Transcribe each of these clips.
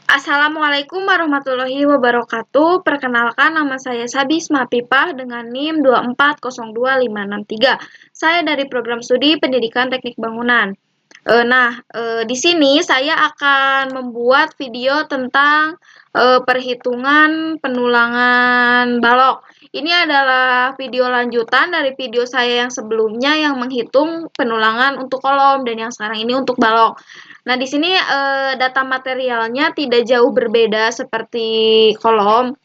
Assalamualaikum warahmatullahi wabarakatuh. Perkenalkan, nama saya Sabisma Pipah dengan NIM 2402563. Saya dari program studi Pendidikan Teknik Bangunan. Di sini saya akan membuat video tentang perhitungan penulangan balok. Ini adalah video lanjutan dari video saya yang sebelumnya yang menghitung penulangan untuk kolom dan yang sekarang ini untuk balok. Nah, di sini data materialnya tidak jauh berbeda seperti kolom.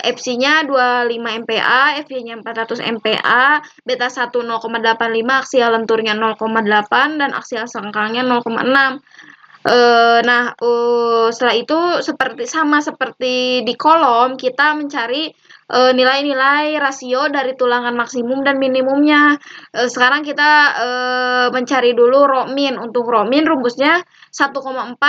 FC-nya 25 MPa, FY-nya 400 MPa, beta 1 0,85, aksial lenturnya 0,8 dan aksial sengkangnya 0,6. Setelah itu seperti di kolom, kita mencari nilai-nilai rasio dari tulangan maksimum dan minimumnya. Sekarang kita mencari dulu rho min. Untuk rho min rumusnya 1,4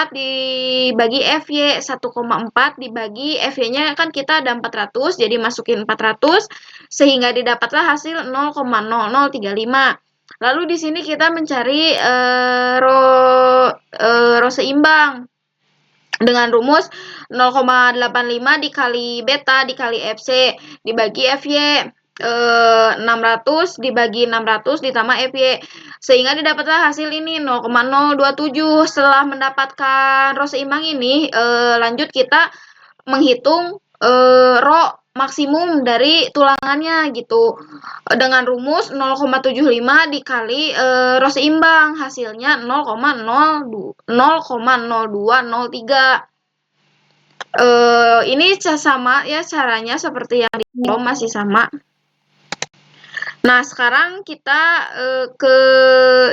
dibagi FY, 1,4 dibagi FY-nya kan kita ada 400, jadi masukin 400 sehingga didapatlah hasil 0,0035. Lalu di sini kita mencari rho seimbang dengan rumus 0,85 dikali beta dikali FC dibagi FY, 600 dibagi 600 ditambah FY, sehingga didapatlah hasil ini 0,027. Setelah mendapatkan rho seimbang ini, lanjut kita menghitung rho maksimum dari tulangannya gitu. Dengan rumus 0,75 dikali rho seimbang, hasilnya 0,0203. Ini sama ya caranya seperti yang di kolom, masih sama. Nah, sekarang kita ke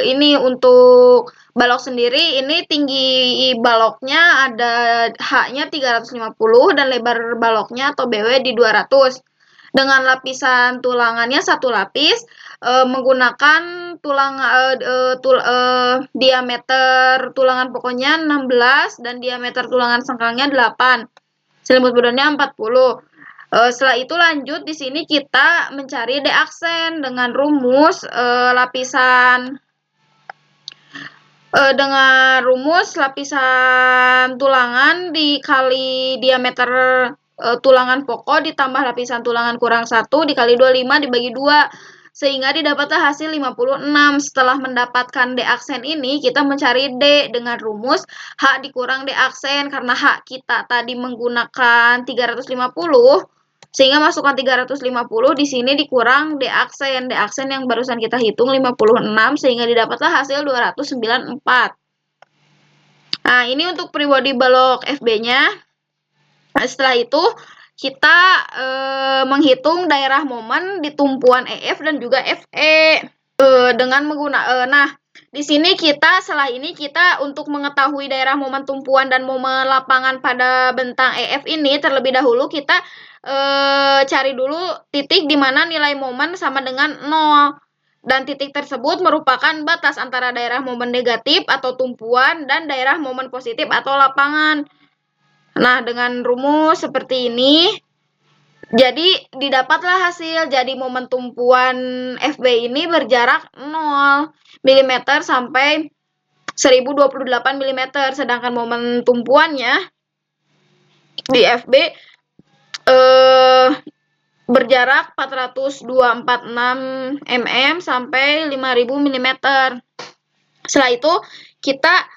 ini untuk balok sendiri. Ini tinggi baloknya ada H-nya 350 dan lebar baloknya atau BW di 200. Dengan lapisan tulangannya satu lapis, menggunakan diameter tulangan pokoknya 16 dan diameter tulangan sengkangnya 8. Selimut bodohnya 40. Setelah itu lanjut di sini kita mencari D aksen dengan rumus lapisan tulangan dikali diameter tulangan pokok ditambah lapisan tulangan kurang 1 dikali 25 dibagi 2 sehingga didapatlah hasil 56. Setelah mendapatkan D aksen ini, kita mencari D dengan rumus H dikurang D aksen, karena H kita tadi menggunakan 350, sehingga masukkan 350 di sini dikurang D aksen. D aksen yang barusan kita hitung 56, sehingga didapatlah hasil 294. Nah, ini untuk pre-body balok FB-nya. Nah, setelah itu kita menghitung daerah momen di tumpuan EF dan juga FE dengan menggunakan di sini setelah ini kita untuk mengetahui daerah momen tumpuan dan momen lapangan pada bentang EF ini, terlebih dahulu kita cari dulu titik di mana nilai momen sama dengan 0. Dan titik tersebut merupakan batas antara daerah momen negatif atau tumpuan dan daerah momen positif atau lapangan. Nah, dengan rumus seperti ini, jadi didapatlah hasil. Jadi momen tumpuan FB ini berjarak 0 mm sampai 1028 mm, sedangkan momen tumpuannya di FB berjarak 40246 mm sampai 5000 mm. Setelah itu kita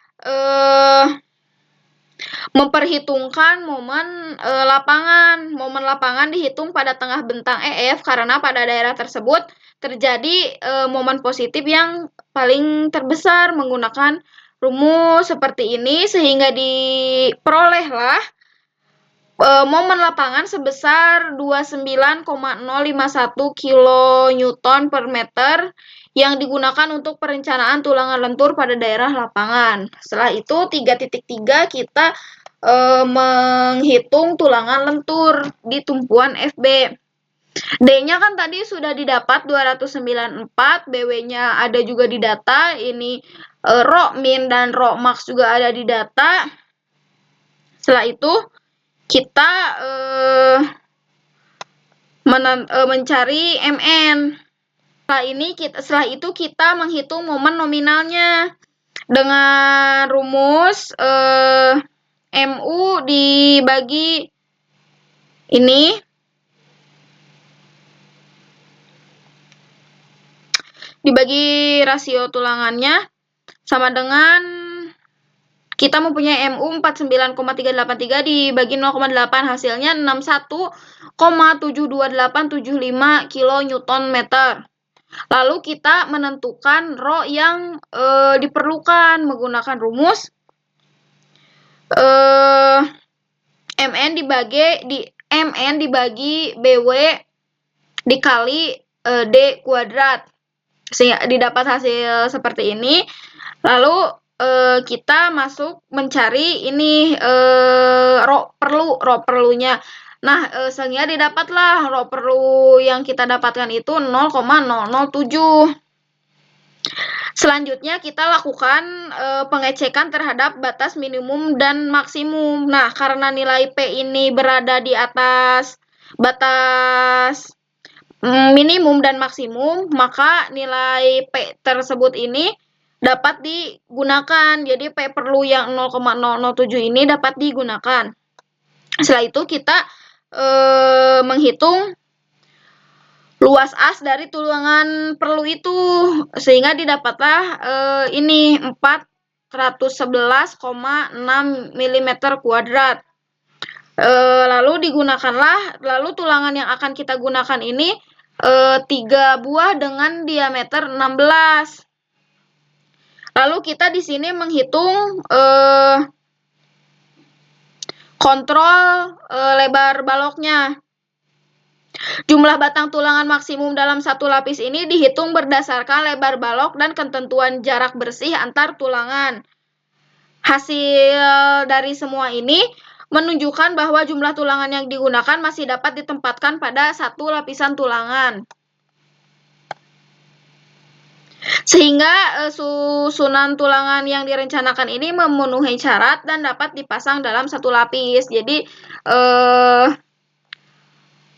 memperhitungkan momen lapangan. Momen lapangan dihitung pada tengah bentang EF karena pada daerah tersebut terjadi momen positif yang paling terbesar menggunakan rumus seperti ini, sehingga diperolehlah momen lapangan sebesar 29,051 kN per meter yang digunakan untuk perencanaan tulangan lentur pada daerah lapangan. Setelah itu 3.3 kita menghitung tulangan lentur di tumpuan FB. D-nya kan tadi sudah didapat 294, BW-nya ada juga di data, ini rho min dan rho max juga ada di data. Setelah itu kita mencari MN. Setelah itu kita menghitung momen nominalnya dengan rumus MU dibagi ini dibagi rasio tulangannya sama dengan kita mempunyai MU 49,383 dibagi 0,8 hasilnya 61,72875 kN/meter. Lalu kita menentukan rho yang diperlukan menggunakan rumus MN dibagi BW dikali D kuadrat. Sehingga didapat hasil seperti ini. Lalu kita masuk mencari ini rho perlunya. Nah, sehingga didapatlah rho perlu yang kita dapatkan itu 0,007. Selanjutnya kita lakukan pengecekan terhadap batas minimum dan maksimum. Nah, karena nilai P ini berada di atas batas minimum dan maksimum, maka nilai P tersebut ini dapat digunakan. Jadi P perlu yang 0,007 ini dapat digunakan. Setelah itu kita menghitung luas as dari tulangan perlu itu, sehingga didapatlah ini 411,6 mm kuadrat. Lalu tulangan yang akan kita gunakan ini 3 buah dengan diameter 16. Lalu kita di sini menghitung kontrol lebar baloknya. Jumlah batang tulangan maksimum dalam satu lapis ini dihitung berdasarkan lebar balok dan ketentuan jarak bersih antar tulangan. Hasil dari semua ini menunjukkan bahwa jumlah tulangan yang digunakan masih dapat ditempatkan pada satu lapisan tulangan. Sehingga susunan tulangan yang direncanakan ini memenuhi syarat dan dapat dipasang dalam satu lapis. Jadi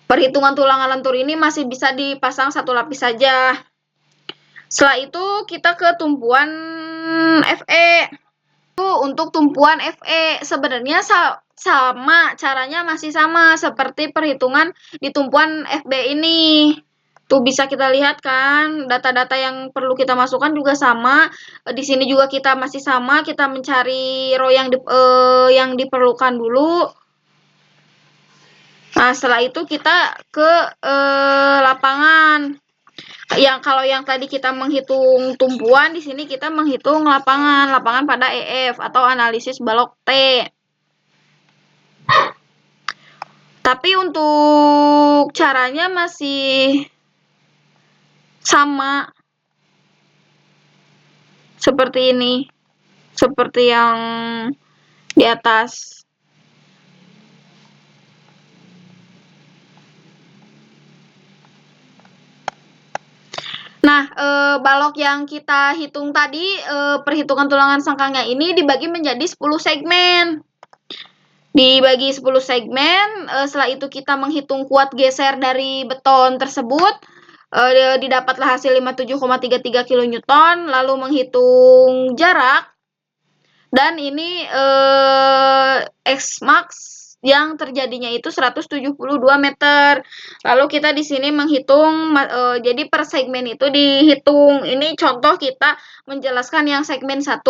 perhitungan tulangan lentur ini masih bisa dipasang satu lapis saja. Setelah itu kita ke tumpuan FE. Untuk tumpuan FE sebenarnya sama, caranya masih sama seperti perhitungan di tumpuan FB ini. Tuh bisa kita lihat kan, data-data yang perlu kita masukkan juga sama. Di sini juga kita masih sama, kita mencari row yang diperlukan dulu. Nah, setelah itu kita ke lapangan. Kalau yang tadi kita menghitung tumpuan, di sini kita menghitung lapangan pada EF atau analisis balok T. Tapi untuk caranya masih sama seperti ini, seperti yang di atas. Nah, balok yang kita hitung tadi, perhitungan tulangan sengkangnya ini dibagi menjadi 10 segmen. Dibagi 10 segmen, setelah itu kita menghitung kuat geser dari beton tersebut, didapatlah hasil 57,33 kN, lalu menghitung jarak, dan ini X-max yang terjadinya itu 172 meter. Lalu kita di sini menghitung, jadi per segmen itu dihitung. Ini contoh kita menjelaskan yang segmen 1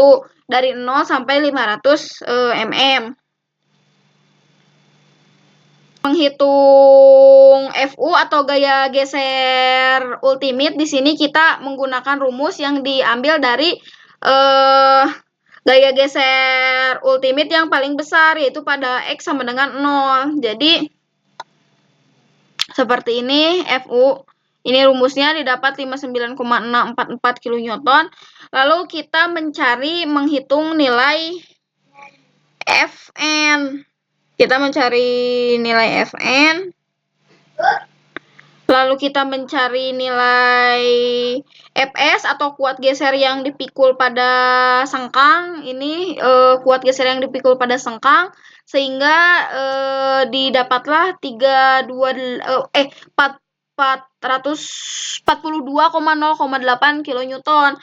dari 0 sampai 500 mm. Menghitung FU atau gaya geser ultimate, di sini kita menggunakan rumus yang diambil dari gaya geser ultimate yang paling besar, yaitu pada X sama dengan 0. Jadi seperti ini FU. Ini rumusnya didapat 59,644 kN. Lalu kita menghitung nilai Fn. Kita mencari nilai Fn. Lalu kita mencari nilai Fs atau kuat geser yang dipikul pada sengkang. Ini kuat geser yang dipikul pada sengkang, sehingga didapatlah 442,08 kN.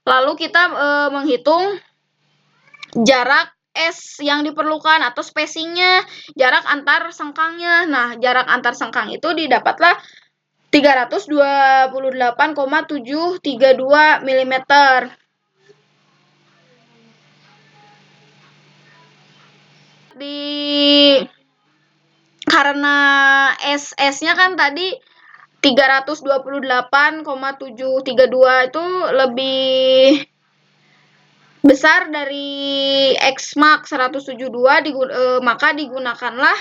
Lalu kita menghitung jarak S yang diperlukan atau spacingnya, jarak antar sengkangnya. Nah, jarak antar sengkang itu didapatlah 328,732 mm. Karena S-nya kan tadi 328,732 itu lebih besar dari X Mark 172, maka digunakanlah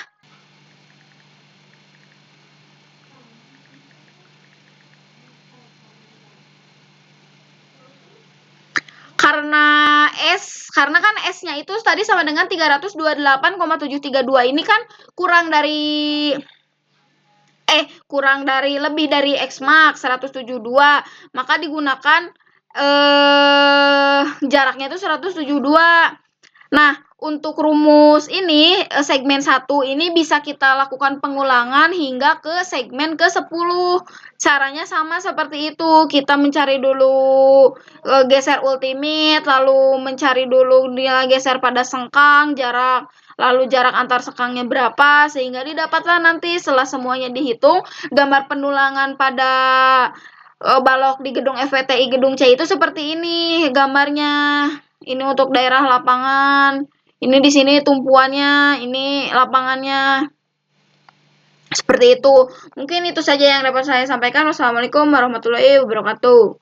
karena kan S-nya itu tadi sama dengan 328,732, ini kan kurang dari lebih dari X Mark 172, maka digunakan jaraknya itu 172. Nah, untuk rumus ini segmen 1 ini bisa kita lakukan pengulangan hingga ke segmen ke-10. Caranya sama seperti itu. Kita mencari dulu geser ultimate, lalu mencari dulu dia geser pada sengkang, lalu jarak antar sengkangnya berapa, sehingga didapatlah nanti setelah semuanya dihitung gambar pendulangan pada balok di gedung FVTI gedung C itu seperti ini gambarnya. Ini untuk daerah lapangan. Ini di sini tumpuannya, ini lapangannya. Seperti itu. Mungkin itu saja yang dapat saya sampaikan. Wassalamualaikum warahmatullahi wabarakatuh.